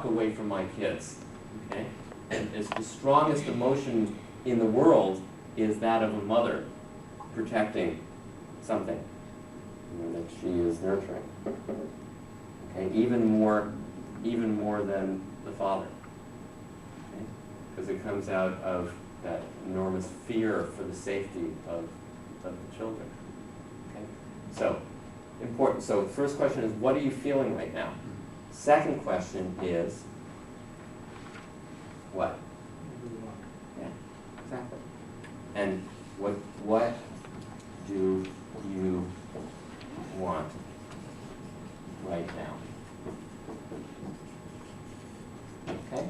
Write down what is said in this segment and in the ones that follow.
walk away from my kids. Okay? And it's the strongest emotion in the world is that of a mother protecting something that she is nurturing. Okay? Even more than the father. Okay? Because it comes out of that enormous fear for the safety of the children. Okay? So, important. So the first question is, what are you feeling right now? Second question is, what? Yeah, exactly. And what do you want right now? Okay?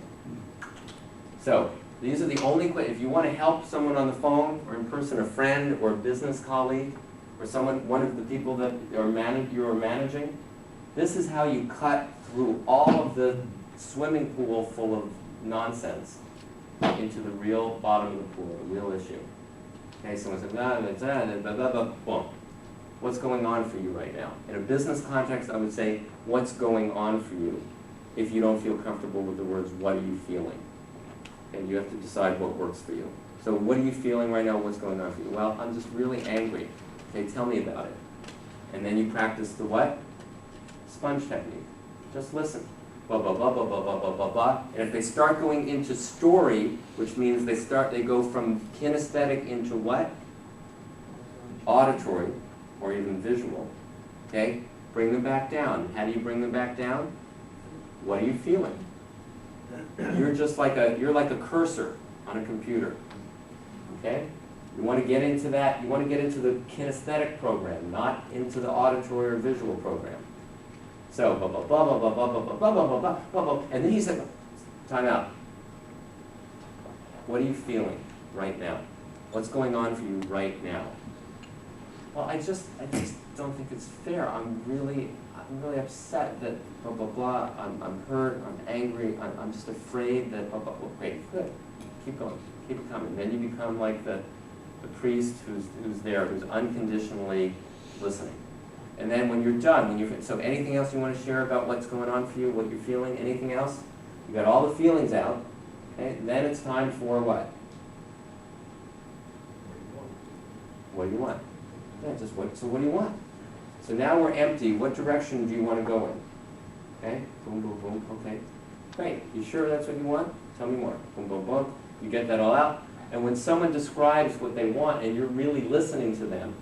So, these are the only questions. If you want to help someone on the phone, or in person, a friend, or a business colleague, or someone, one of the people that you are managing, this is how you cut through all of the swimming pool full of nonsense into the real bottom of the pool, the real issue. Okay, someone says, blah, blah, blah, blah, blah, blah, boom. What's going on for you right now? In a business context, I would say, what's going on for you if you don't feel comfortable with the words, what are you feeling? And you have to decide what works for you. So what are you feeling right now? What's going on for you? Well, I'm just really angry. Okay, tell me about it. And then you practice the what? Sponge technique. Just listen. Blah, blah, blah, blah, blah, blah, blah, blah, blah. And if they start going into story, which means they go from kinesthetic into what? Auditory, or even visual. Okay? Bring them back down. How do you bring them back down? What are you feeling? You're like a cursor on a computer. Okay? You want to get into that, you want to get into the kinesthetic program, not into the auditory or visual program. So, blah, blah, blah, blah, blah, blah, blah, blah, blah, blah, blah, blah, blah, and then he said, time out. What are you feeling right now? What's going on for you right now? Well, I just don't think it's fair. I'm really upset that blah, blah, blah, I'm hurt, I'm angry, I'm just afraid that blah, blah, blah. Great, good. Keep going, keep it coming. Then you become like the priest who's there, who's unconditionally listening. And then when you're done, so anything else you want to share about what's going on for you, what you're feeling, anything else? You got all the feelings out, okay? Then it's time for what? What do you want? Yeah, just what, so what do you want? So now we're empty. What direction do you want to go in? Okay? Boom, boom, boom. Okay. Great. You sure that's what you want? Tell me more. Boom, boom, boom. You get that all out. And when someone describes what they want and you're really listening to them,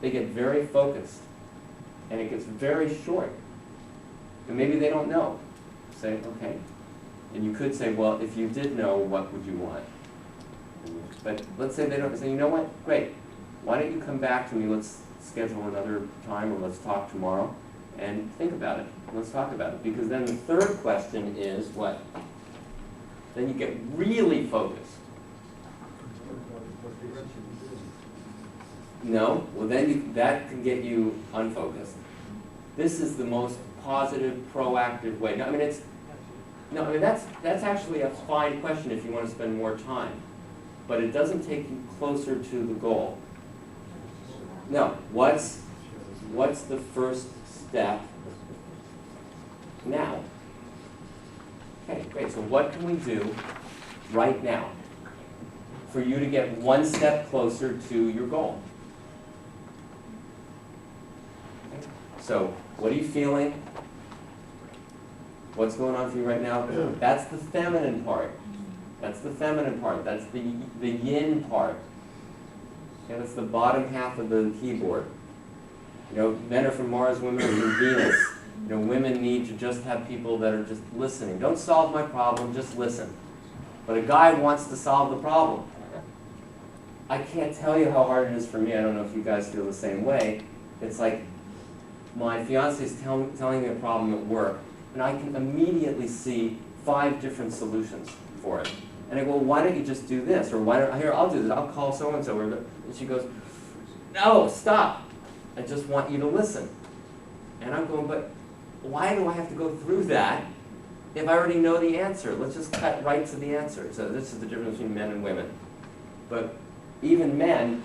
they get very focused. And it gets very short. And maybe they don't know. Say, okay. And you could say, well, if you did know, what would you want? But let's say they don't. Say, you know what? Great. Why don't you come back to me? Let's schedule another time, or let's talk tomorrow, and think about it. Let's talk about it. Because then the third question is what? Then you get really focused. No? Well, then that can get you unfocused. This is the most positive, proactive way. No, I mean, that's actually a fine question if you want to spend more time. But it doesn't take you closer to the goal. No, what's the first step now? Okay, great. So what can we do right now for you to get one step closer to your goal? Okay. So what are you feeling? What's going on for you right now? That's the feminine part. That's the feminine part. That's the yin part. Okay, that's the bottom half of the keyboard. You know, men are from Mars, women are from Venus. You know, women need to just have people that are just listening. Don't solve my problem, just listen. But a guy wants to solve the problem. I can't tell you how hard it is for me. I don't know if you guys feel the same way. It's like my fiance is telling me a problem at work, and I can immediately see 5 different solutions for it. And I go, well, why don't you just do this? Or why don't, here, I'll do this. I'll call so-and-so. And she goes, no, stop. I just want you to listen. And I'm going, but why do I have to go through that if I already know the answer? Let's just cut right to the answer. So this is the difference between men and women. But even men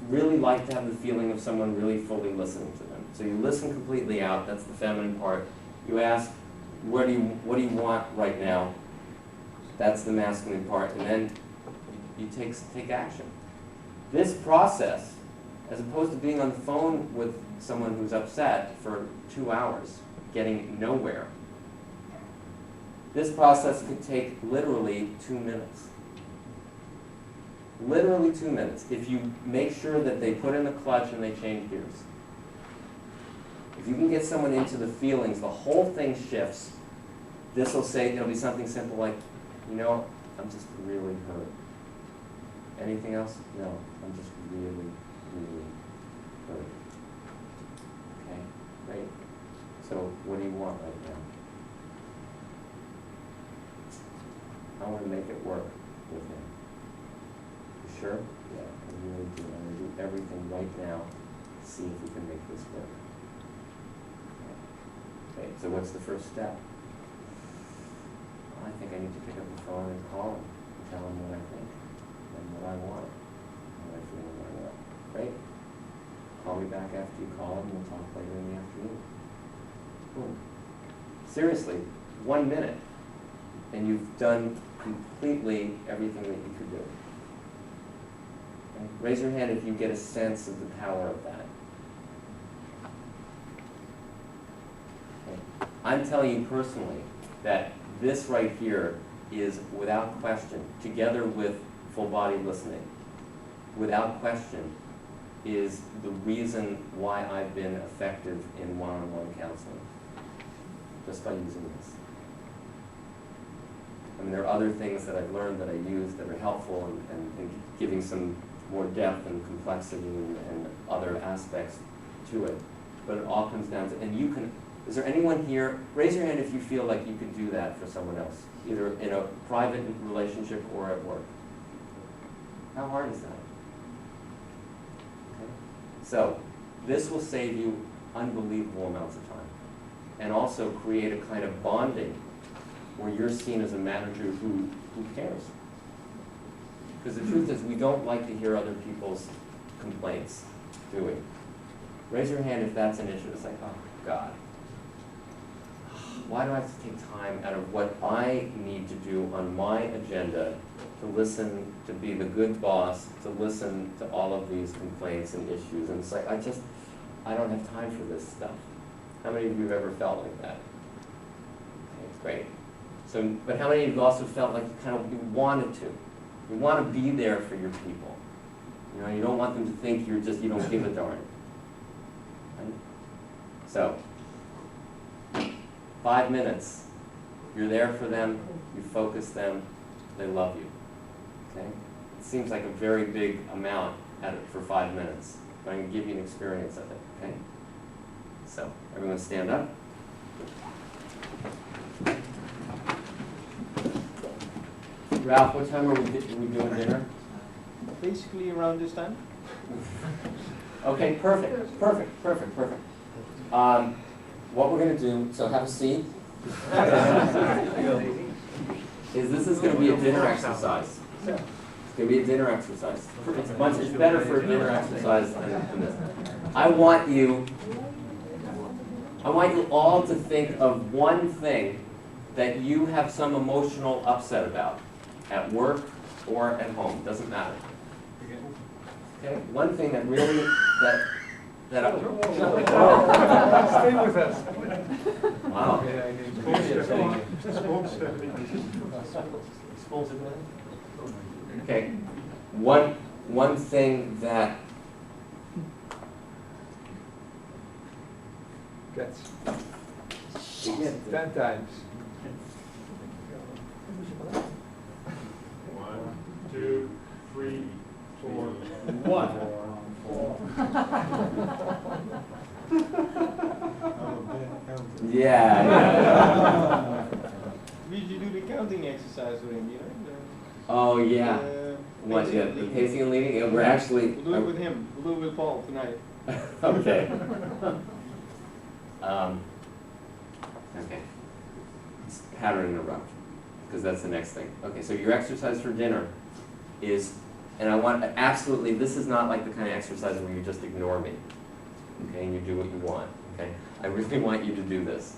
really like to have the feeling of someone really fully listening to them. So you listen completely out. That's the feminine part. You ask, what do you want right now? That's the masculine part, and then you take action. This process, as opposed to being on the phone with someone who's upset for 2 hours, getting nowhere, this process could take literally 2 minutes. Literally 2 minutes, if you make sure that they put in the clutch and they change gears. If you can get someone into the feelings, the whole thing shifts. This will say, it'll be something simple like, you know, I'm just really hurt. Anything else? No, I'm just really, really hurt. Okay, great. So what do you want right now? I want to make it work with him. You sure? Yeah, I really do. I'm going to do everything right now to see if we can make this work. Okay, so what's the first step? I think I need to pick up the phone and call him and tell him what I think and what I want, what I feel and what I want. Great. Call me back after you call him, we'll talk later in the afternoon. Boom. Seriously, 1 minute, and you've done completely everything that you could do. Okay? Raise your hand if you get a sense of the power of that. Okay. I'm telling you personally that this right here is, without question, together with full body listening, without question, is the reason why I've been effective in one-on-one counseling, just by using this. I mean, there are other things that I've learned that I use that are helpful and giving some more depth and complexity and other aspects to it. But it all comes down to, and you can, is there anyone here, raise your hand if you feel like you could do that for someone else, either in a private relationship or at work. How hard is that? Okay. So, this will save you unbelievable amounts of time, and also create a kind of bonding where you're seen as a manager who cares. Because the truth is, we don't like to hear other people's complaints, do we? Raise your hand if that's an issue. It's like, oh, God. Why do I have to take time out of what I need to do on my agenda to listen, to be the good boss, to listen to all of these complaints and issues? And it's like, I don't have time for this stuff. How many of you have ever felt like that? Okay, it's great. So, but how many of you also felt like you wanted to? You want to be there for your people. You know, you don't want them to think you don't give a darn. Right? So, 5 minutes. You're there for them, you focus them, they love you. Okay? It seems like a very big amount for 5 minutes, but I can give you an experience of it. Okay? So, everyone stand up. Ralph, what time are we doing dinner? Basically around this time. Okay, perfect. What we're going to do, so have a seat, is going to be a dinner exercise. It's going to be a dinner exercise. It's better for a dinner exercise than this. I want you all to think of one thing that you have some emotional upset about, at work or at home, doesn't matter. Okay, one thing that really, Stay with us. Wow. Okay, one thing that That's 10 times. 1, 2, 3, 4, 1. Yeah. We usually do the counting exercise with him, you know? Oh yeah. What? Pacing Yeah, and the leading. pacing and leading. And we're actually. We'll do it with him. We'll do it with Paul tonight. Okay. Okay. It's pattern interrupt, because that's the next thing. Okay, so your exercise for dinner is, and I want absolutely, this is not like the kind of exercise where you just ignore me, okay, and you do what you want, okay? I really want you to do this.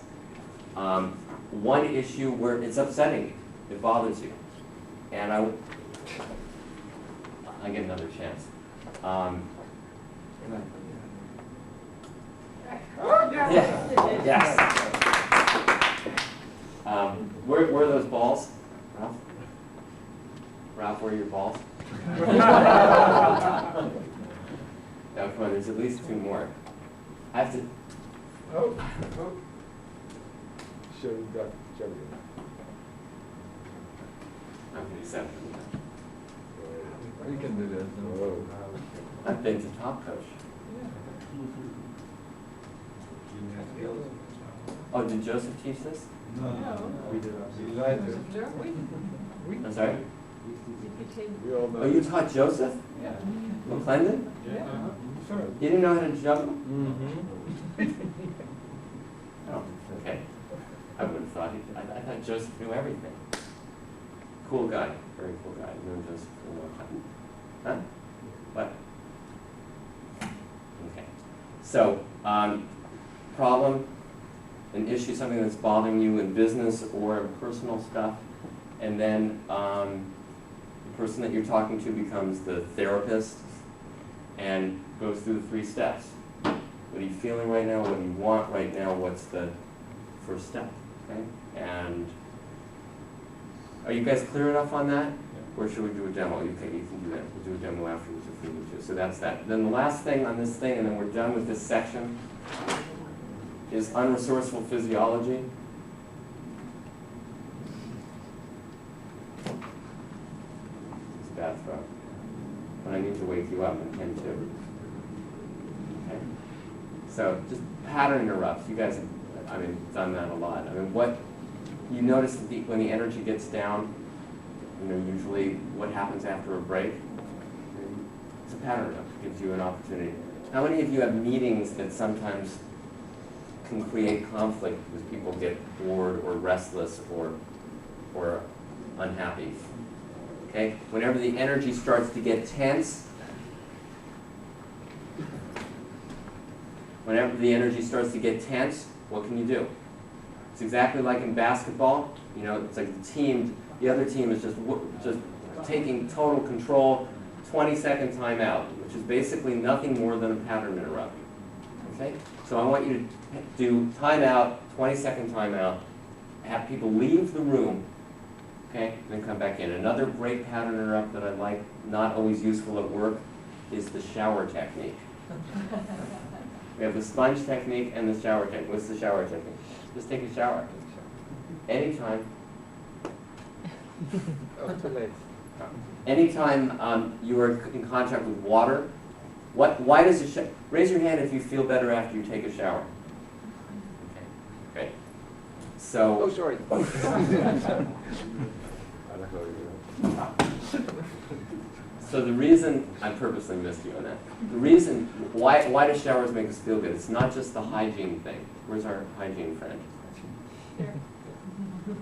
One issue where it's upsetting you, it bothers you, and I get another chance. Yeah. Yes. Where are those balls, Ralph? Ralph, where are your balls? No, come on, there's at least two more. I have to. Oh. Show you. I'm going to accept them. You can do that. I've been to Top Coach. Oh, did Joseph teach this? No. We did. I'm sorry? We all know. Oh, you taught Joseph? Yeah. McClendon? Yeah. Sure. You didn't know how to juggle? Oh, okay. I would have thought I thought Joseph knew everything. Cool guy, very cool guy. I've known Joseph for a long time. Huh? What? Okay. So, problem, an issue, something that's bothering you in business or in personal stuff, and then the person that you're talking to becomes the therapist and goes through the 3 steps. What are you feeling right now? What do you want right now? What's the first step? Okay? And are you guys clear enough on that? Or should we do a demo? You can do that. We'll do a demo afterwards if we need to. So that's that. Then the last thing on this thing, and then we're done with this section, is unresourceful physiology. It's a bad throw. But I need to wake you up and him too. Okay? So just pattern interrupts. You guys have, done that a lot. What you notice that when the energy gets down, usually what happens after a break? It's a pattern interrupt. It gives you an opportunity. How many of you have meetings that sometimes can create conflict because people get bored or restless or unhappy? Okay? Whenever the energy starts to get tense, what can you do? It's exactly like in basketball. It's like the other team is just taking total control, 20-second timeout, which is basically nothing more than a pattern interrupt. Okay? So I want you to do timeout, 20-second timeout, have people leave the room, okay, and then come back in. Another great pattern interrupt that I like, not always useful at work, is the shower technique. We have the sponge technique and the shower technique. What's the shower technique? Just take a shower. Anytime. Oh, too late. Anytime you are in contact with water, why does raise your hand if you feel better after you take a shower. Okay, great. So. Oh, sorry. So the reason, I purposely missed you on that. The reason, why do showers make us feel good? It's not just the hygiene thing. Where's our hygiene friend? Here.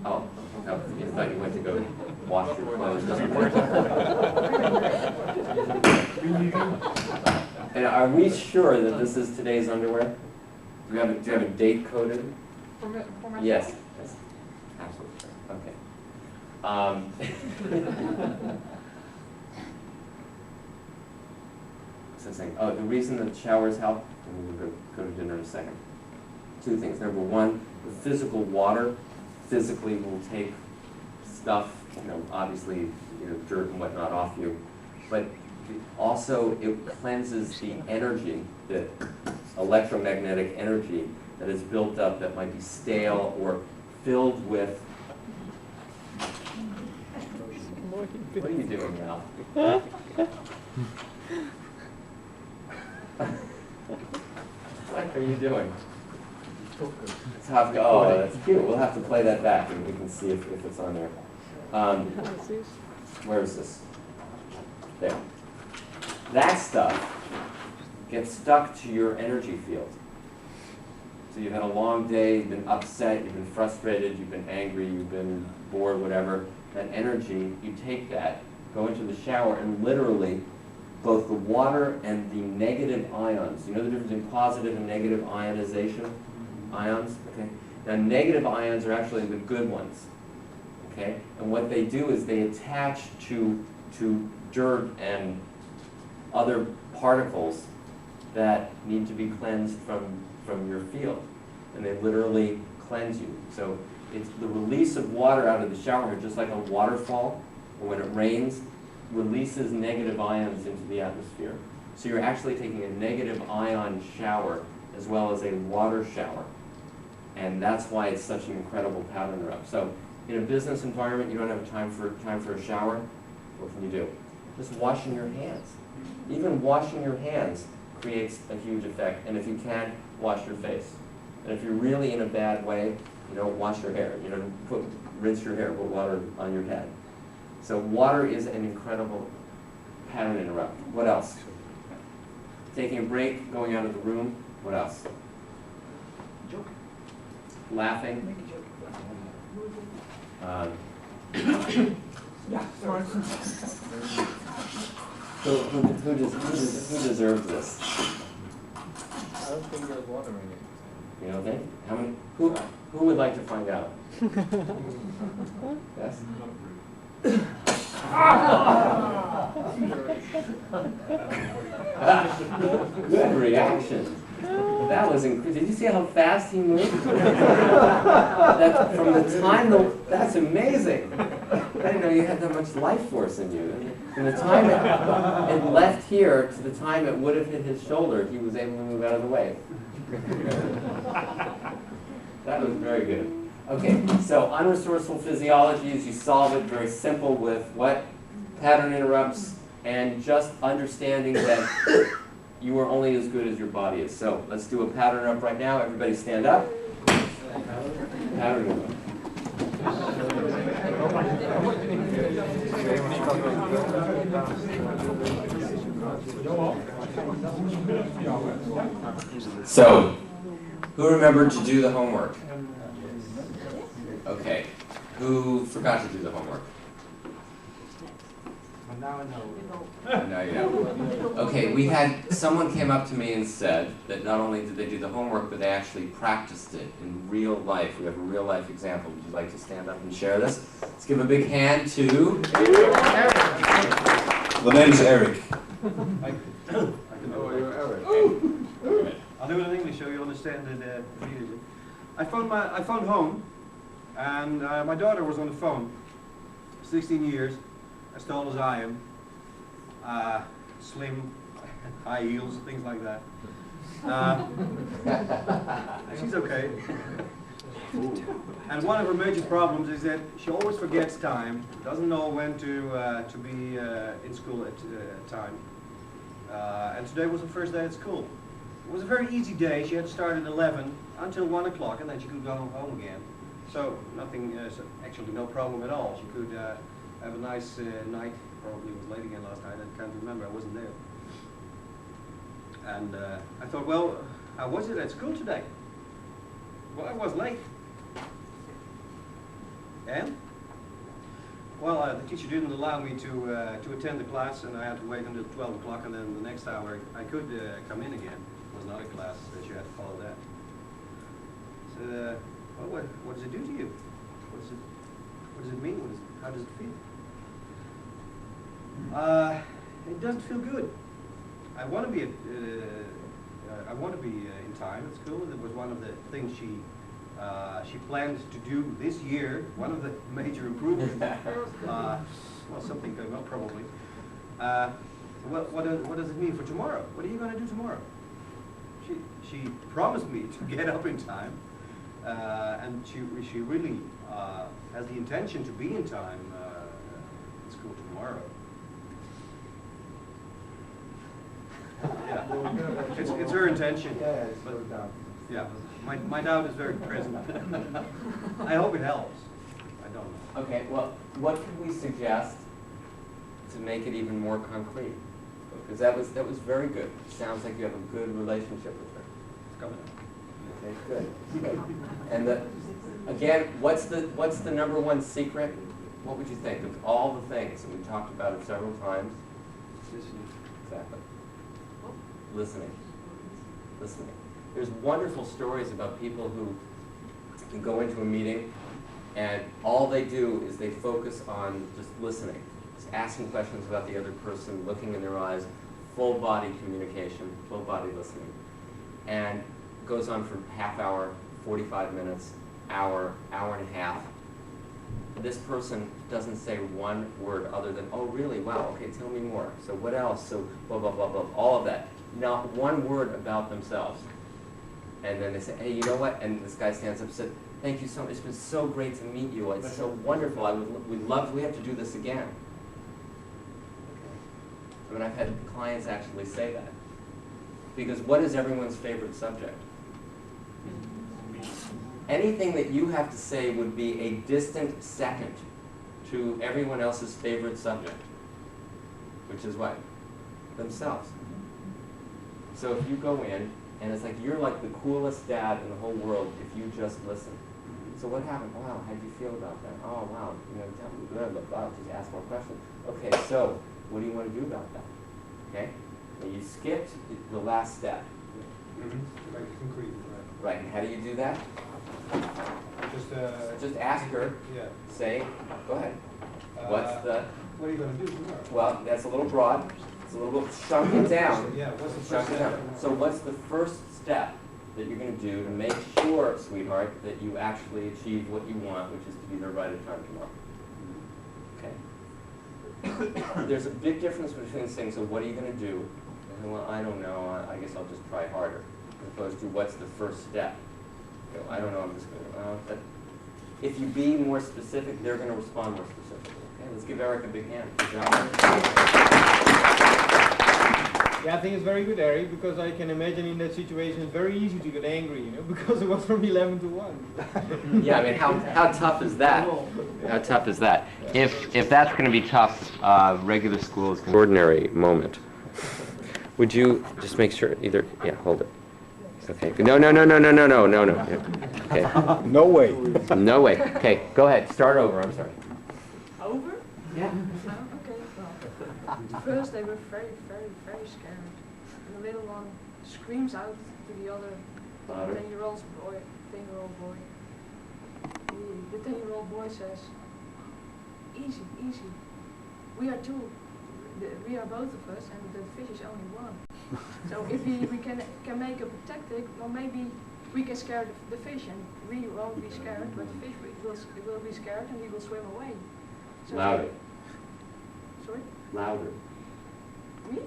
Oh, no, you thought you went to go wash your clothes. And are we sure that this is today's underwear? Do you have a date coded? For myself? Yes. Yes. Absolutely sure. Okay. So saying, the reason that showers help, and we'll go to dinner in a second. 2 things. Number 1, the physical water physically will take stuff, obviously, dirt and whatnot off you, but also it cleanses the energy, the electromagnetic energy that is built up that might be stale or filled with. What are you doing now? What are you doing? Oh, that's cute. We'll have to play that back and we can see if it's on there. Where is this? There. That stuff gets stuck to your energy field. So you've had a long day, you've been upset, you've been frustrated, you've been angry, you've been bored, whatever. That energy, you take that, go into the shower, and literally both the water and the negative ions, you know the difference between positive and negative ionization? Ions, okay? Now, negative ions are actually the good ones, okay? And what they do is they attach to dirt and other particles that need to be cleansed from your field. And they literally cleanse you. So it's the release of water out of the shower, just like a waterfall, or when it rains, releases negative ions into the atmosphere. So you're actually taking a negative ion shower as well as a water shower. And that's why it's such an incredible pattern interrupt. So in a business environment, you don't have time for a shower, what can you do? Just washing your hands. Even washing your hands creates a huge effect. And if you can, wash your face. And if you're really in a bad way, you don't wash your hair. You don't rinse your hair, put water on your head. So water is an incredible pattern interrupt. What else? Taking a break, going out of the room. What else? Laughing. Who deserves this? I don't think there's water in it. You don't think? How many? Who would like to find out? Yes. Good reaction. That was incredible. Did you see how fast he moved? That from the time that's amazing. I didn't know you had that much life force in you. From the time it left here to the time it would have hit his shoulder, he was able to move out of the way. That was very good. Okay, so unresourceful physiology is you solve it very simple with what? Pattern interrupts and just understanding that you are only as good as your body is. So let's do a pattern interrupt right now. Everybody stand up. Pattern interrupt. So, who remembered to do the homework? Okay. Who forgot to do the homework? Now I know. Now you know. Okay, we had, someone came up to me and said that not only did they do the homework, but they actually practiced it in real life. We have a real life example. Would you like to stand up and share this? Let's give a big hand to The name's Eric. Oh, you're Eric. I'll do it in English so you understand it immediately. I phoned home, and my daughter was on the phone. 16 years, as tall as I am, slim, high heels, things like that. She's okay. And one of her major problems is that she always forgets time, doesn't know when to be in school at time. And today was the first day at school. It was a very easy day. She had to start at 11 until 1 o'clock, and then she could go home again. So nothing, actually no problem at all. She could have a nice night. Probably was late again last night. I can't remember. I wasn't there. And I thought, well, how was it at school today? Well, I was late. And? Well, the teacher didn't allow me to attend the class, and I had to wait until 12 o'clock, and then the next hour I could come in again. It was another class that you had to follow that. So, well, what does it do to you? What does it mean? How does it feel? It doesn't feel good. I want to be in time at school. It was one of the things she planned to do this year. One of the major improvements. Well, something came up probably. What does it mean for tomorrow? What are you going to do tomorrow? She promised me to get up in time, and she really has the intention to be in time at school tomorrow. Yeah, it's her intention. But, yeah, my doubt is very present. I hope it helps. I don't know. Okay, well, what could we suggest to make it even more concrete? Because that was very good. It sounds like you have a good relationship with her. It's coming up. Okay, good. And again, what's the number one secret? What would you think of all the things, and we talked about it several times? Exactly. Listening. There's wonderful stories about people who you go into a meeting, and all they do is they focus on just listening, just asking questions about the other person, looking in their eyes, full body communication, full body listening. And it goes on for half hour, 45 minutes, hour, hour and a half. This person doesn't say one word other than, oh really, wow, okay, tell me more. So what else? So blah, blah, blah, blah, all of that. Not one word about themselves. And then they say, hey, you know what? And this guy stands up and said, thank you so much. It's been so great to meet you. It's so wonderful. We have to do this again. I mean, I've had clients actually say that. Because what is everyone's favorite subject? Anything that you have to say would be a distant second to everyone else's favorite subject, which is what? Themselves. So if you go in, and it's like you're like the coolest dad in the whole world if you just listen. So what happened? Wow, how do you feel about that? Oh, wow, you know, tell me, blah, blah, blah, just ask more questions. Okay, so what do you want to do about that? Okay? Well, you skipped the last step. Like concrete, Right, and how do you do that? right. Just ask her, Yeah. say, go ahead. What's the, What are you gonna do tomorrow? well, that's a little broad. It's a little chunk it down. Yeah, what's the Chunk first it step? down. So what's the first step that you're going to do to make sure, sweetheart, that you actually achieve what you want, which is to be there right at time tomorrow? Okay. There's a big difference between saying, so what are you going to do? And, well, I don't know. I guess I'll just try harder. As opposed to what's the first step? You know, I don't know. I'm just going to. If you be more specific, they're going to respond more specifically. Okay. Let's give Eric a big hand. Good job. Yeah, I think it's very good, Eric, because I can imagine in that situation it's very easy to get angry, you know, because it was from 11 to 1. Yeah, I mean, how tough is that? How tough is that? If that's going to be tough, regular school is an ordinary moment. Would you just make sure either? Yeah, hold it. Okay. No. Okay. No way. No way. Okay, go ahead. Start over. I'm sorry. Over? Yeah. Okay, well, first they were very, very, very scared. And the little one screams out to the other Louder. 10-year-old boy. The 10-year-old boy says, easy, easy. We are two. We are both of us, and the fish is only one. So if we can make up a tactic, well, maybe we can scare the fish, and we won't be scared, but the fish will be scared, and he will swim away. So Louder. Sorry? Louder. Me?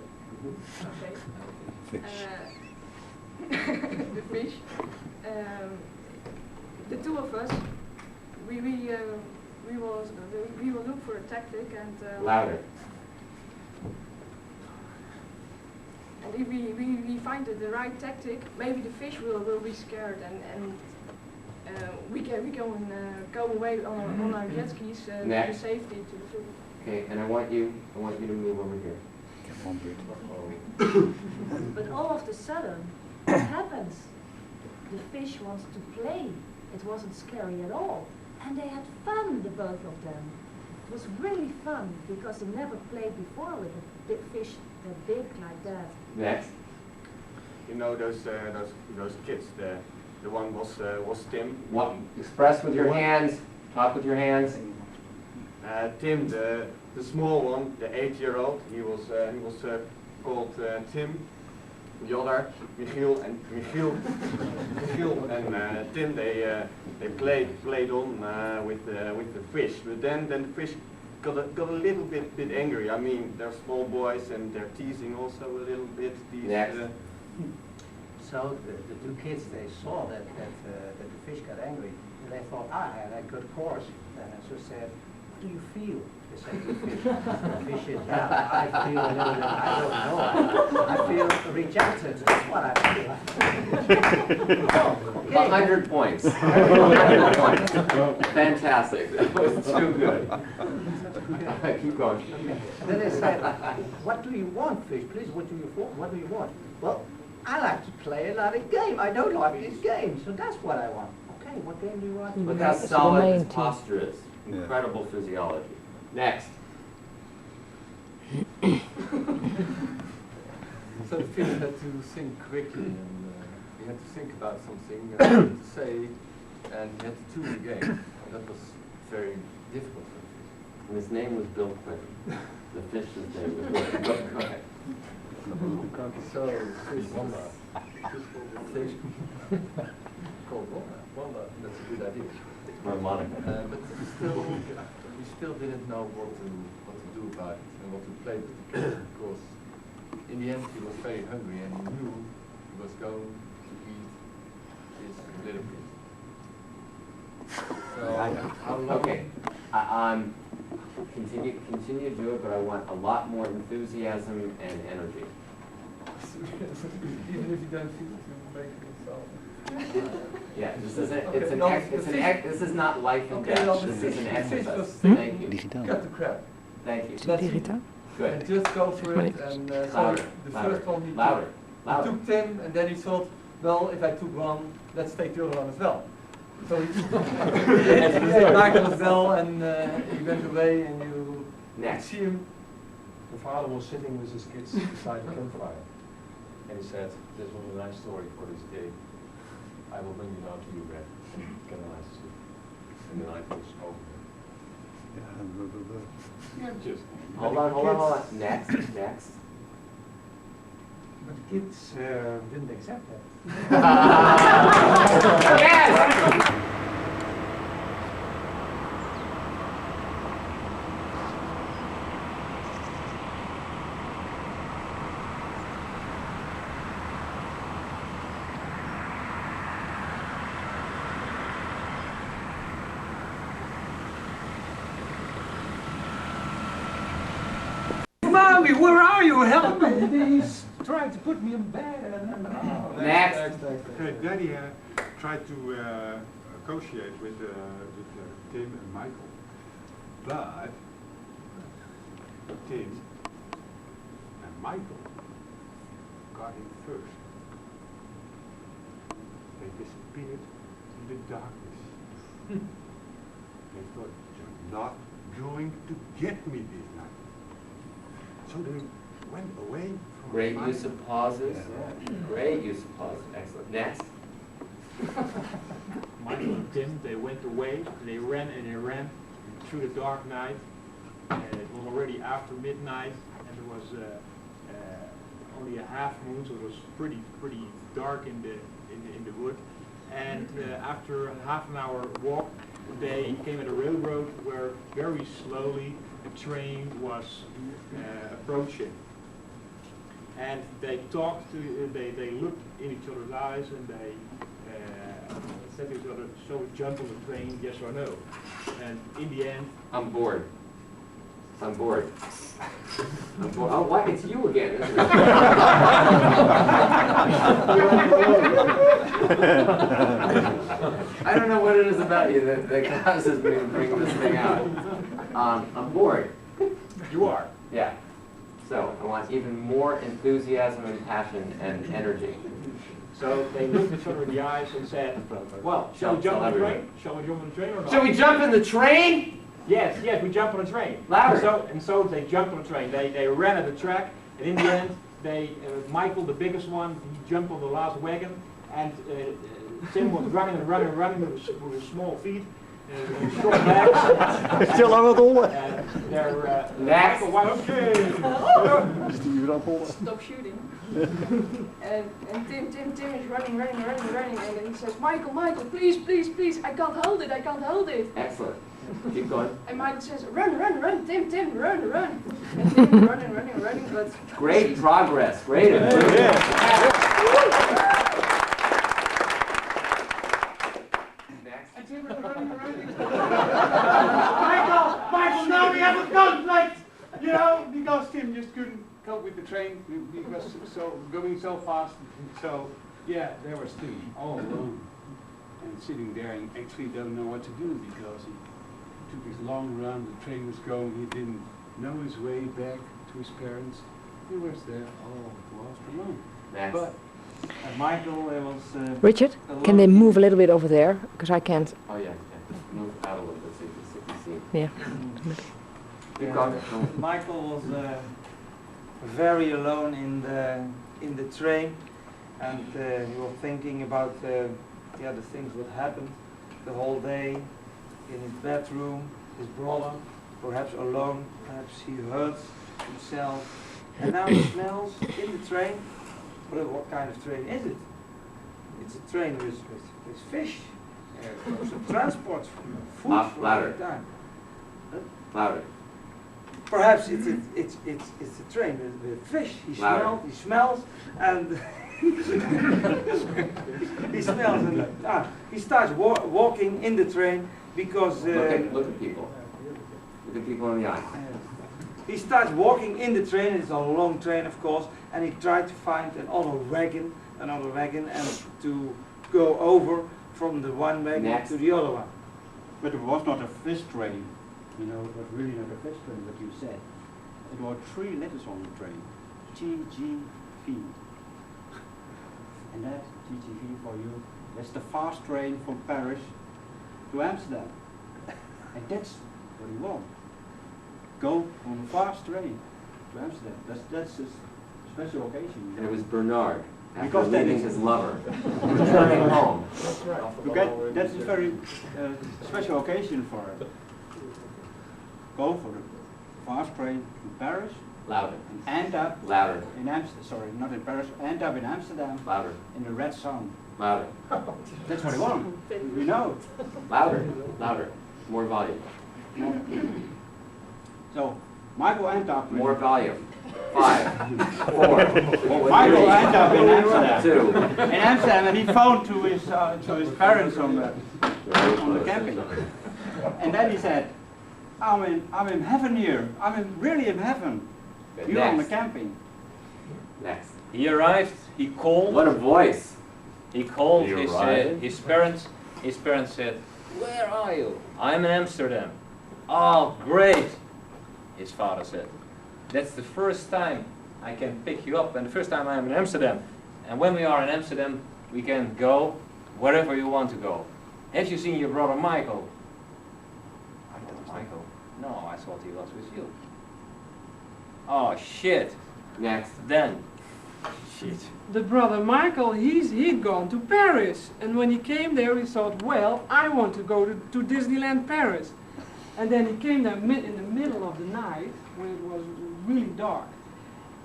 Okay. The fish. The two of us, we will look for a tactic, and Louder. and if we find the right tactic, maybe the fish will be scared, and we can go away on our jet skis to Next. safety to the food. Okay, and I want you to move over here. But all of a sudden, what happens? The fish wants to play. It wasn't scary at all. And they had fun, the both of them. It was really fun, because they never played before with a big fish that big like that. Next. You know those kids. The one was Tim. What? Express with your hands. Talk with your hands. Tim, the small one, the 8-year-old. He was called Tim. The other, Michiel and Tim. They played on with the fish. But then the fish got a little bit angry. I mean, they're small boys and they're teasing also a little bit. Next. So the two kids, they saw that the fish got angry, and they thought, and a good course. And so said, what do you feel? They said to the fish. The fish said, yeah, I feel a little bit, I don't know. I feel rejected. That's what I feel. Oh, okay. 100 points. 100 points. Fantastic. That was too good. Keep going. And then they said, what do you want, fish? Please, what do you want? Well, I like to play another game. I don't like this game, so that's what I want. Okay, what game do you want? Look how solid his posture is. Incredible physiology. Next. So the fish had to think quickly, and he had to think about something to say and he had to tune the game. That was very difficult for him. And his name was Bill Clinton. The fish's name was Bill Clinton. Go ahead. So, fish wonder. Fish called wonder. That's a good idea. Harmonica. But we still didn't know what to do about it and what to play with the kid, because in the end he was very hungry and he knew he was going to eat his little kid. So how long? Okay. Continue to do it, but I want a lot more enthusiasm and energy. Even if you don't feel it, you make yourself. Yeah, this is a, Okay, it's an no, ex, it's the an ex, this is not life and Okay, death. no, This the is an fish exercise. was Thank you. Digitaal. Cut the crab. Thank you. Digitaal? Good. And just go for it. And so Louder. the Louder. first one he Louder. took, he Louder. took Tim, and then he thought, well, if I took one, let's take the other one as well. So he ate Michael as well, and he went away, and you Next. see him. The father was sitting with his kids beside the campfire, and he said, "This was a nice story for this day. I will bring you down to your bed and get a nice sleep." And the night was over. Yeah, just. Hold on. Next. But the kids didn't accept that. Yes! Mommy, where are you? Help me! He's trying to put me in bed. Next. Daddy tried to negotiate with Tim and Michael, but Tim and Michael got him first. They disappeared in the darkness. They thought, "You're not going to get me this night." So they went away from Great Michael. use of pauses. Great use of pauses. Excellent. Next. Michael and Tim, they went away, they ran through the dark night. It was already after midnight, and there was only a half moon, so it was pretty dark in the wood. And after a half an hour walk, they came at a railroad where very slowly a train was approaching. And they talked to, they looked in each other's eyes, and they said to each other, "Shall we jump on the train, yes or no?" And in the end, I'm bored. I'm bored. Oh, why? It's you again, isn't it? I don't know what it is about you that causes me to bring this thing out. I'm bored. you are. Yeah. So I want even more enthusiasm and passion and energy. So they looked each other in the eyes and said, "Well, shall we jump on the train? Shall we jump on the train or not?" Shall we jump in the train? Yes, we jump on the train. Louder. So they jumped on the train. They ran at the track, and in the end, Michael, the biggest one, he jumped on the last wagon, and Tim was running with his small feet, short legs. Still aan het rollen. Next. Michael, okay. Stop shooting. and Tim is running, and then he says, Michael, please, I can't hold it. Excellent. Keep going. And Michael says, run, Tim, run. And Tim running, but... Great progress. Great improvement. Next. And Tim was running. Michael, now we have a conflict! You know, because Tim just couldn't cope with the train because going so fast. So, yeah, there was Tim all alone and sitting there and actually doesn't know what to do because he took his long run, the train was going, he didn't know his way back to his parents. He was there all lost alone. Next. But Michael was... Richard, can they move a little bit over there? Because I can't. Oh yeah. Just move out a little bit so you can see. Yeah. Keep going. Michael was very alone in the train, and he was thinking about the things that happened. the whole day in his bedroom, his brother, perhaps alone, perhaps he hurts himself. And now he smells in the train. Well, what kind of train is it? It's a train with fish. It's a transport food for Louder. all the time. Louder. Perhaps it's a train with fish. Louder. He smells and he smells and he starts walking in the train because Look at people. Look at people in the eye. he starts walking in the train. It's a long train, of course, and he tried to find another wagon, and to go over from the one wagon Next. to the other one. But it was not a fish train. You know, it was really not a fish train, what you said. It were 3 letters on the train. TGV. And that, TGV for you, that's the fast train from Paris to Amsterdam. And that's what you want. Go on a fast train to Amsterdam. That's a special occasion. And it was Bernard, after Because that leaving is- his lover, returning home. You get, that's a very special occasion for it. Go for the fast train to Paris Louder. and end up Louder. in Amsterdam. Sorry, not in Paris. End up in Amsterdam Louder. in the red sun. Louder. That's what he want. We know. Louder. Louder. More volume. So Michael ended up in More volume. 5, 4, Michael ended up in Amsterdam. 2. In Amsterdam, and he phoned to his parents on the camping, and then he said, I'm in heaven here. Really in heaven. You're on the Next. camping. Next. He arrived, he called. What a voice. He called He his arrived. parents. His parents said, "Where are you?" "I'm in Amsterdam." "Oh, great," his father said. "That's the first time I can pick you up and the first time I'm in Amsterdam. And when we are in Amsterdam, we can go wherever you want to go. Have you seen your brother Michael?" I thought, "Michael? No, I thought he was with you." "Oh, shit." Next. Then, shit. The brother Michael, he'd gone to Paris, and when he came there, he thought, well, I want to go to Disneyland Paris. And then he came there in the middle of the night, when it was really dark,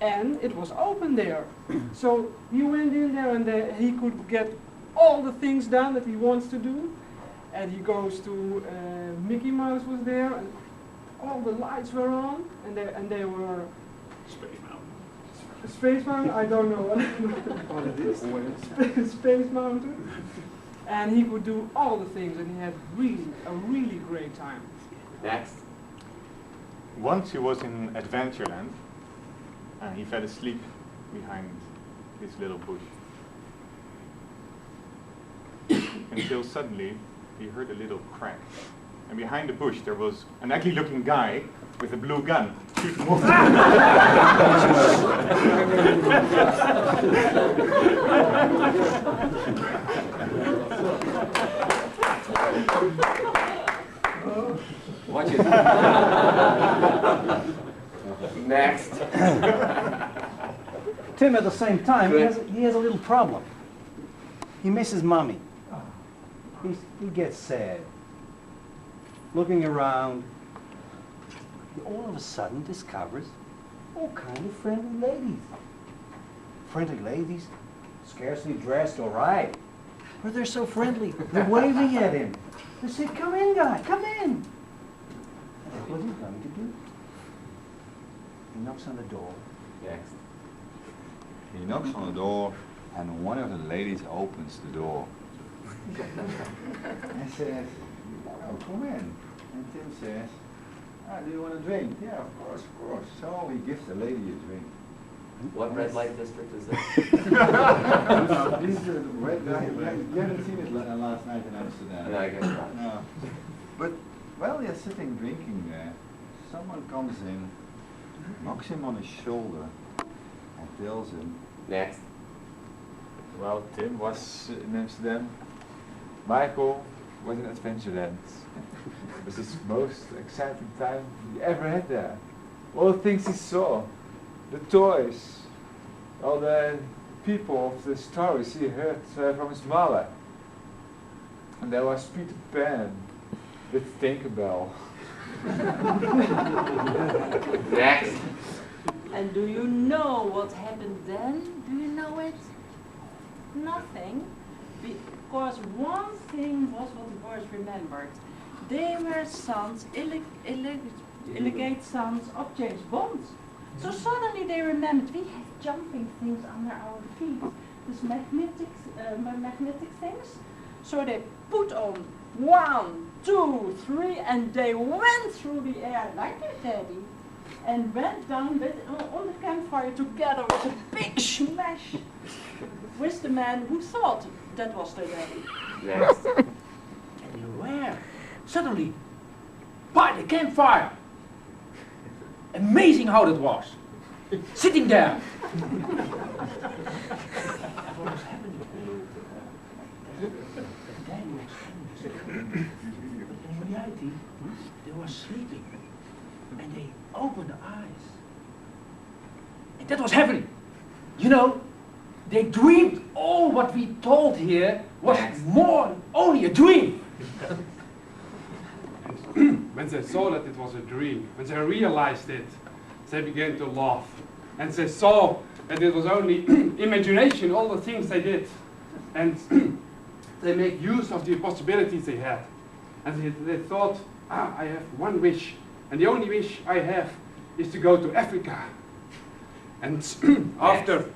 and it was open there. So he went in there, and he could get all the things done that he wants to do. And he goes to Mickey Mouse was there, and all the lights were on, and they were Space Mountain, I don't know what it is. Space Mountain. And he could do all the things, and he had a really great time. Next. Once he was in Adventureland, and he fell asleep behind this little bush. Until suddenly he heard a little crack. And behind the bush there was an ugly looking guy with a blue gun shooting wolves. Watch it. Next. Tim, at the same time, he has a little problem. He misses mommy. He gets sad. Looking around, he all of a sudden discovers all kind of friendly ladies. Friendly ladies, scarcely dressed or right, but they're so friendly. They're waving at him. They say, "Come in, guy, come in." And that's what he's going to do. He knocks on the door. Next. He knocks on the door, and one of the ladies opens the door. And says, "Oh, come in." And Tim says, "Do you want a drink?" "Yeah, of course, of course." So he gives the lady a drink. What red light district is this? This is the red light. You haven't seen it last night in Amsterdam. No, I guess not. No. But while they're sitting drinking there, someone comes in, knocks him on his shoulder, and tells him, Next. Well, Tim was in Amsterdam. Michael was in Adventureland. It was his most exciting time he ever had there. All the things he saw, the toys, all the people of the stories he heard from his mother. And there was Peter Pan with Tinkerbell. Next. And do you know what happened then? Do you know it? Nothing. Because one thing was what the boys remembered. They were sons, illegitimate sons of James Bond. So suddenly they remembered we have jumping things under our feet. These magnetic things. So they put on 1, 2, 3 and they went through the air like their daddy. And went down on the campfire together with a big smash with the man who thought that was their daddy. Next. And you were suddenly by the campfire. Amazing how that was. Sitting there. What was happening to you? The daddy was sleeping. In reality, they were sleeping. And they opened their eyes. And that was happening. You know, they dreamed all what we told here was more than only a dream. When they saw that it was a dream, when they realized it, they began to laugh. And they saw that it was only imagination, all the things they did. And they make use of the possibilities they had. And they thought, I have one wish. And the only wish I have is to go to Africa. And after...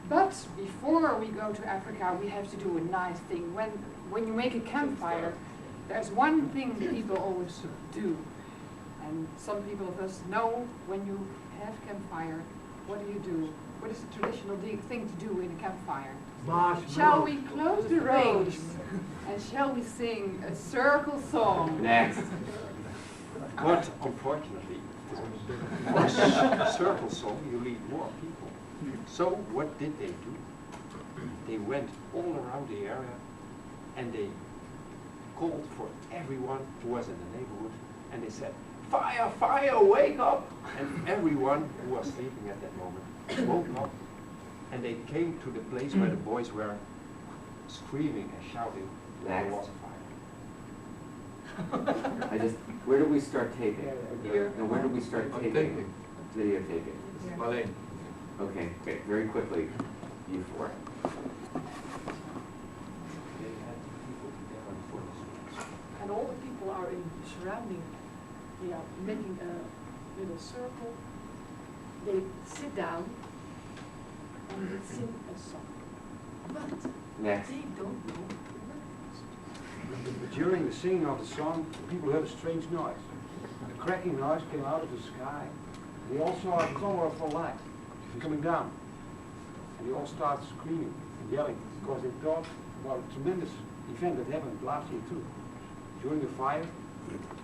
But before we go to Africa, we have to do a nice thing. When you make a campfire, there's one thing people always do. And some people of us know when you have campfire, what do? What is the traditional thing to do in a campfire? Shall we close the range and shall we sing a circle song? Next. But unfortunately, for a circle song, you need more people. So what did they do? They went all around the area and they called for everyone who was in the neighborhood and they said, "Fire, fire, wake up!" And everyone who was sleeping at that moment woke up and they came to the place where the boys were screaming and shouting, "There was a fire." Where do we start taping? Here. No, where do we start taping? Videotaping. Marleen. Okay, very quickly, you four. And all the people are in surrounding, they are making a little circle. They sit down and they sing a song. But Next. they don't know the words. During the singing of the song, the people heard a strange noise. A cracking noise came out of the sky. They all saw a colorful light coming down. And they all started screaming and yelling because they thought about a tremendous event that happened last year too. During the fire,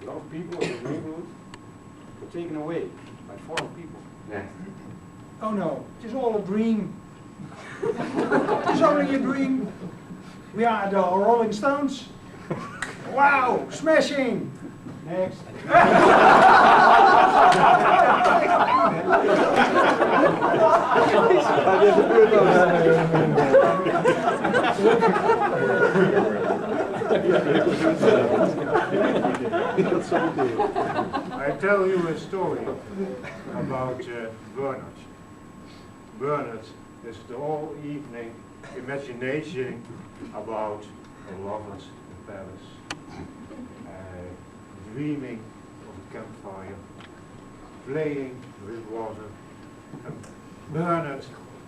a lot of people in the neighborhood were taken away by foreign people. Next. Oh no, it is all a dream. It is only a dream. We are the Rolling Stones. Wow, smashing. Next. I tell you a story about Bernard. Bernard is the whole evening imagination about the lovers in Paris, dreaming of a campfire, playing with water. And Bernard,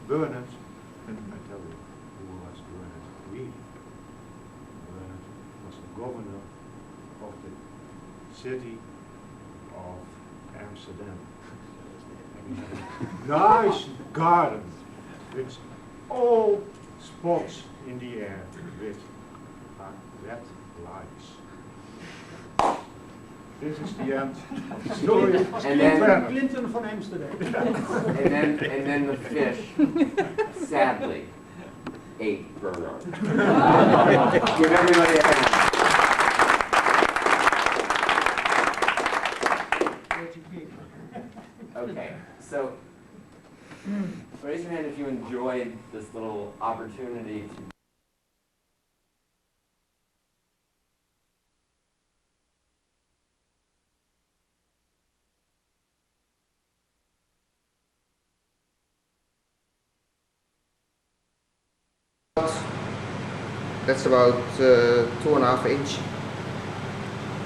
and I tell you, who was Bernard really? Bernard was the governor of the city of Amsterdam. And he had a nice garden with all spots in the air with red lights. This is the end of the story. And then Clinton from Amsterdam. and then the fish, sadly, ate Bernard. Give everybody a hand. Okay, so raise your hand if you enjoyed this little opportunity to That's about 2.5 inch,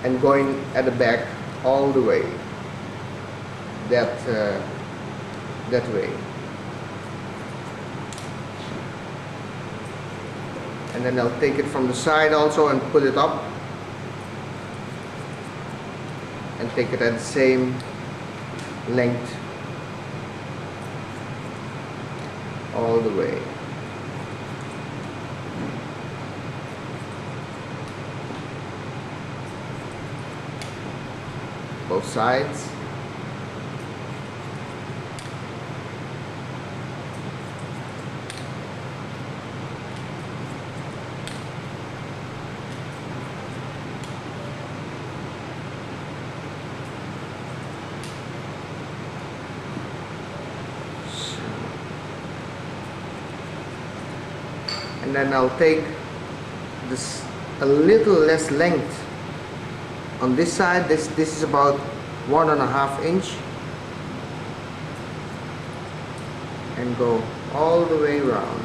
and going at the back all the way that way, and then I'll take it from the side also and put it up and take it at the same length all the way. Both sides. And then I'll take this a little less length on this side. This is about 1.5 inch, and go all the way around.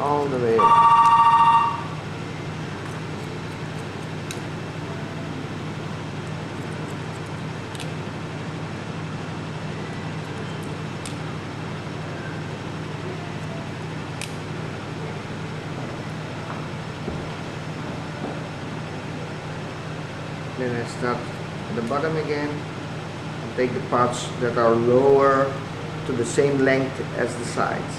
All the way. Then I start at the bottom again and take the parts that are lower to the same length as the sides.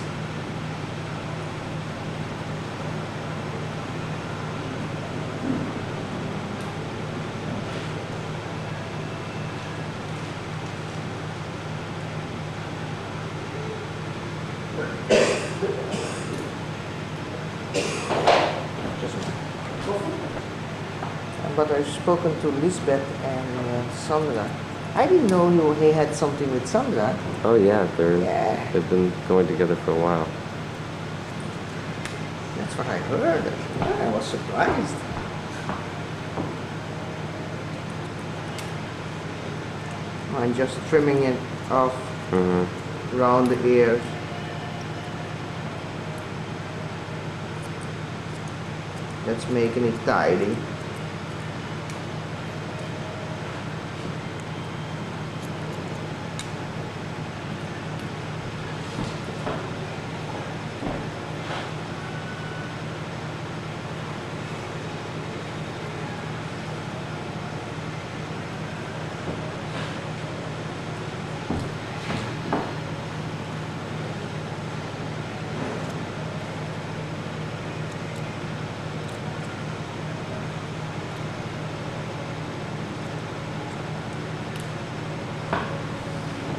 But I've spoken to Lisbeth and Sandra. I didn't know he had something with Sandra. Oh yeah, they've been going together for a while. That's what I heard. I was surprised. I'm just trimming it off around the ears. That's making it tidy.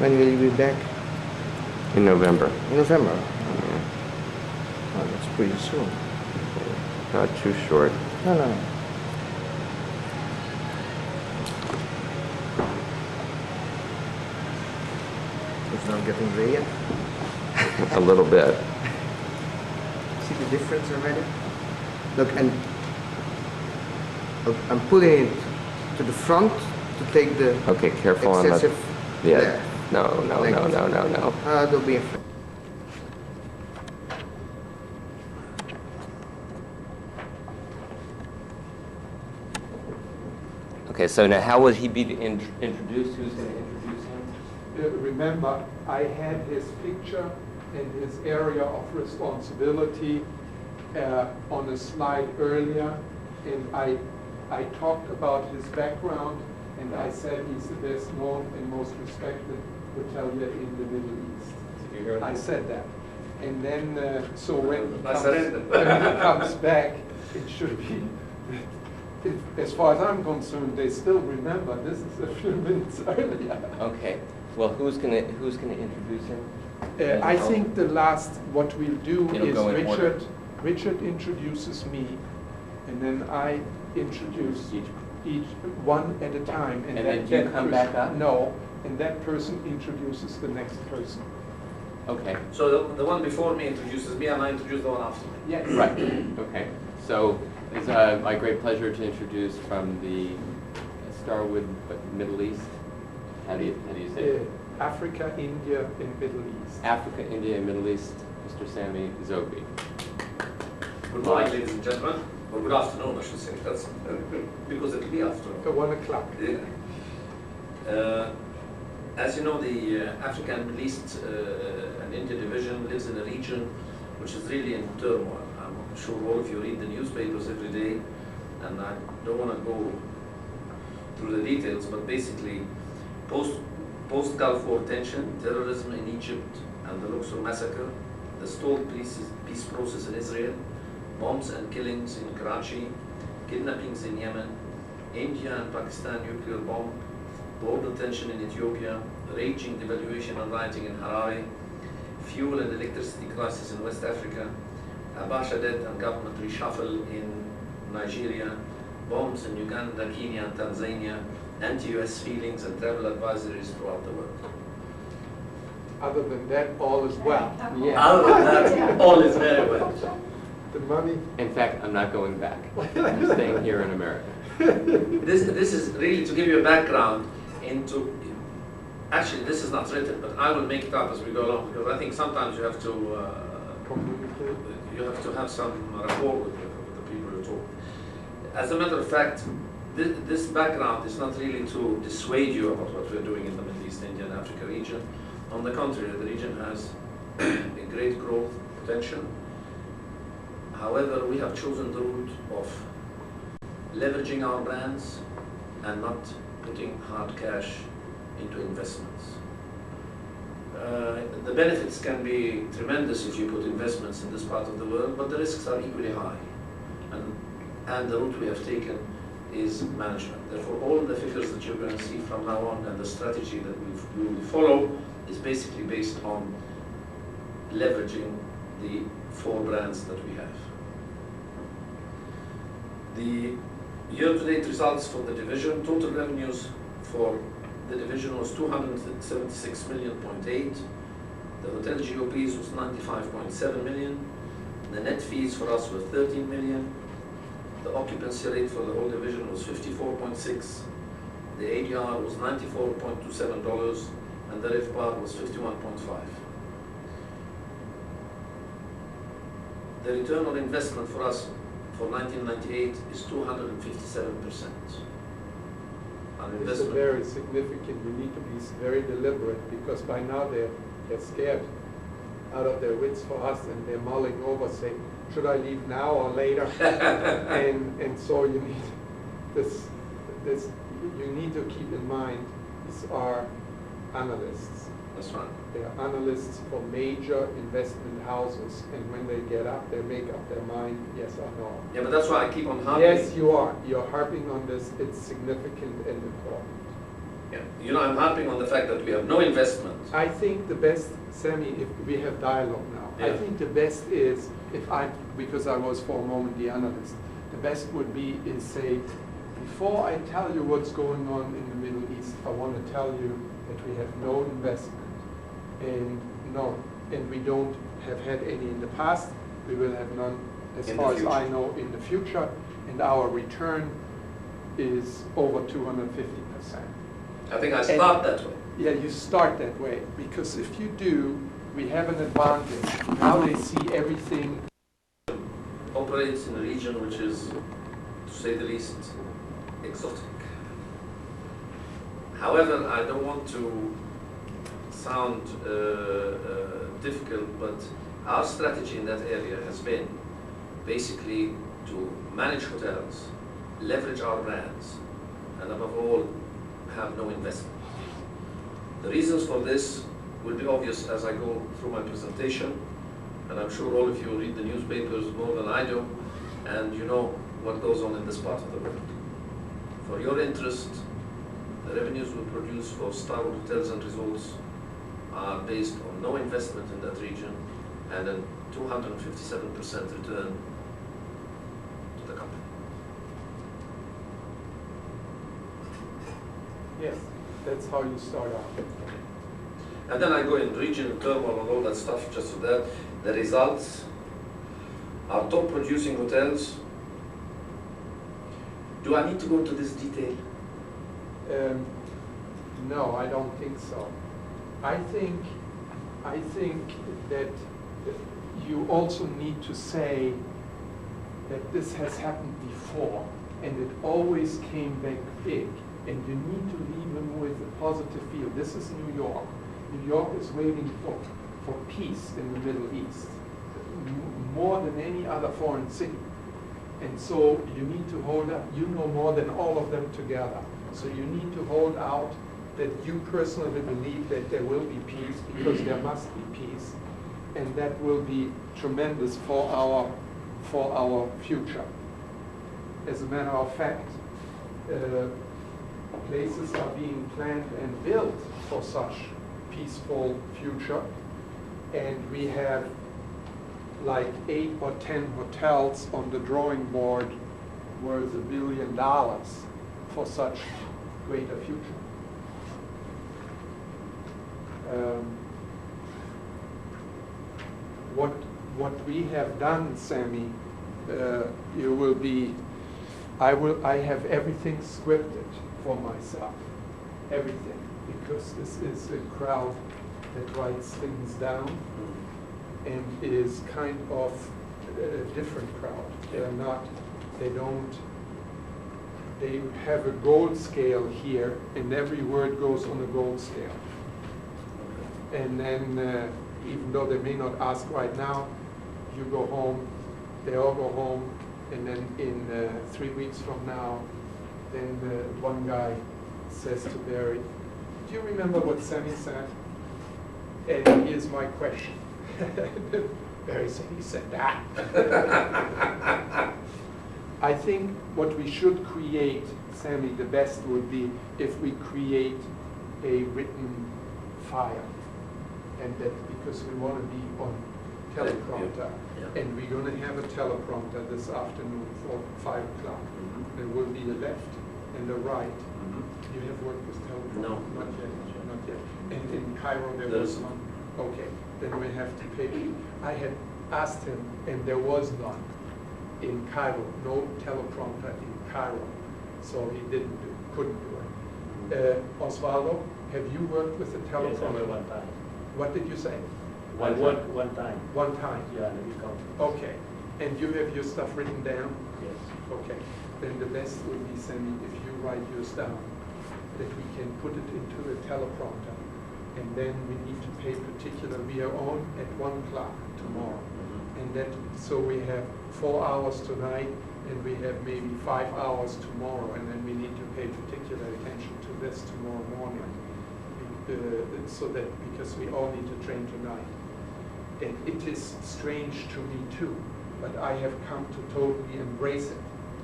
When will you be back? In November. In November? Yeah. Oh, that's pretty soon. Not too short. No. It's not getting red. A little bit. See the difference already? Look, and I'm putting it to the front to take the Okay, careful on that. excessive Yeah. there. No. Don't be afraid. Okay, so now how would he be introduced? Who's going to introduce him? Remember, I had his picture and his area of responsibility on a slide earlier, and I talked about his background, and I said he's the best known and most respected hotelier in the Middle East. Did you hear that? I said that. And then, so when I said it. when he comes back, it should be, as far as I'm concerned, they still remember this is a few minutes earlier. Okay. Well, who's gonna introduce him? I think the last, what we'll do It'll is go in order. Richard introduces me, and then I introduce each one at a time. And then do you come back up? No, and that person introduces the next person. Okay. So the one before me introduces me, and I introduce the one after me. Yes. Right. Okay. So it's my great pleasure to introduce from the Starwood Middle East. How do you say it? Africa, India, and Middle East. Africa, India, and Middle East, Mr. Sami Zoghbi. Good morning, ladies and gentlemen. Or good afternoon, I should say. That's because it'll be afternoon. At 1 o'clock. Yeah. As you know, the Africa and Middle East and India division lives in a region which is really in turmoil. I'm sure all of you read the newspapers every day, and I don't want to go through the details, but basically, post-Gulf War tension, terrorism in Egypt, and the Luxor massacre, the stalled peace process in Israel, bombs and killings in Karachi, kidnappings in Yemen, India and Pakistan nuclear bomb, border tension in Ethiopia, raging devaluation and rioting in Harare, fuel and electricity crisis in West Africa, Abacha debt and government reshuffle in Nigeria, bombs in Uganda, Kenya, and Tanzania, anti-US feelings and travel advisories throughout the world. Other than that, all is well. Yeah. Other than that, all is very well. The money. In fact, I'm not going back. I'm staying here in America. This is really to give you a background into. Actually, this is not written, but I will make it up as we go along, because I think sometimes you have to have some rapport with the people you talk. As a matter of fact, this background is not really to dissuade you about what we're doing in the Middle East, India, and Africa region. On the contrary, the region has a great growth potential. However, we have chosen the route of leveraging our brands and not putting hard cash into investments. The benefits can be tremendous if you put investments in this part of the world, but the risks are equally high. And the route we have taken is management. Therefore, all the figures that you're going to see from now on and the strategy that we will follow is basically based on leveraging the 4 brands that we have. The year-to-date results for the division, total revenues for the division was 276.8 million. The hotel GOPs was 95.7 million. The net fees for us were 13 million. The occupancy rate for the whole division was 54.6. The ADR was $94.27, and the RevPAR was 51.5. The return on investment for us for 1998 is 257%. It's very significant. You need to be very deliberate, because by now they're scared out of their wits for us, and they're mulling over, saying, should I leave now or later? and so you need this. You need to keep in mind, these are analysts. That's right. They are analysts for major investment houses, and when they get up, they make up their mind, yes or no. Yeah, but that's why I keep on harping. Yes, you are. You're harping on this. It's significant and important. Yeah, you know, I'm harping on the fact that we have no investment. I think the best, Sami, if we have dialogue now, I think the best is, because I was for a moment the analyst, the best would be is say, before I tell you what's going on in the Middle East, I want to tell you that we have no investment, and we don't have had any in the past. We will have none, as far as I know, in the future, and our return is over 250%. I think I start that way. Yeah, you start that way, because if you do, we have an advantage. Now they see everything. Operates in a region which is, to say the least, exotic. However, I don't want to sound difficult, but our strategy in that area has been basically to manage hotels, leverage our brands, and above all, have no investment. The reasons for this will be obvious as I go through my presentation, and I'm sure all of you read the newspapers more than I do, and you know what goes on in this part of the world. For your interest, the revenues we produce for Starwood Hotels and Resorts are based on no investment in that region and a 257% return to the company. Yes, that's how you start out. And then I go in region turmoil and all that stuff, just so that the results are top producing hotels. Do I need to go into this detail? No, I don't think so. I think that you also need to say that this has happened before and it always came back big, and you need to leave them with a positive feel. This is New York. New York is waiting for peace in the Middle East, more than any other foreign city. And so you need to hold up, you know more than all of them together. So you need to hold out that you personally believe that there will be peace, because there must be peace. And that will be tremendous for our future. As a matter of fact, places are being planned and built for such peaceful future. And we have like 8 or 10 hotels on the drawing board worth $1 billion for such greater future. What we have done, Sammy, you will be, I have everything scripted for myself, everything, because this is a crowd that writes things down and is kind of a different crowd. They have a gold scale here, and every word goes on a gold scale. And then, even though they may not ask right now, you go home, they all go home, and then in 3 weeks from now, then one guy says to Barry, do you remember what Sammy said? And here's my question. Barry said, he said that. I think what we should create, Sammy, the best would be if we create a written file. And that, because we want to be on teleprompter. Yeah. And we're going to have a teleprompter this afternoon for 5 o'clock. There will be a left and a right. You have worked with teleprompter? No. Not yet. Not yet. And in Cairo there was none? Okay. Then we have to pay. I had asked him, and there was none in Cairo. No teleprompter in Cairo. So he couldn't do it. Osvaldo, have you worked with a teleprompter? Yes, only one time. What did you say? I worked one time. One time? Yeah, in the conference. Okay. And you have your stuff written down? Yes. Okay. Then the best would be, Sammy, if you write yours down, that we can put it into a teleprompter. And then we need to pay particular. We are on at 1 o'clock tomorrow. And that, so we have 4 hours tonight, and we have maybe 5 hours tomorrow, and then we need to pay particular attention to this tomorrow morning. So that, because we all need to train tonight. And it is strange to me too, but I have come to totally embrace it.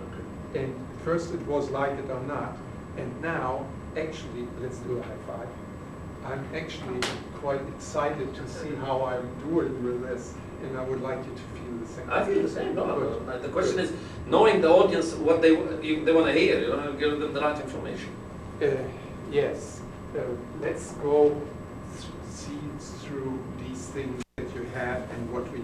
Okay. And first it was like it or not, and now, actually, let's do a high five. I'm actually quite excited to see how I'm doing with this, and I would like you to feel the same. I feel the same. No. The question is knowing the audience what they want to hear. You know, give them the right information. Yes. Let's go see through these things that you have and what we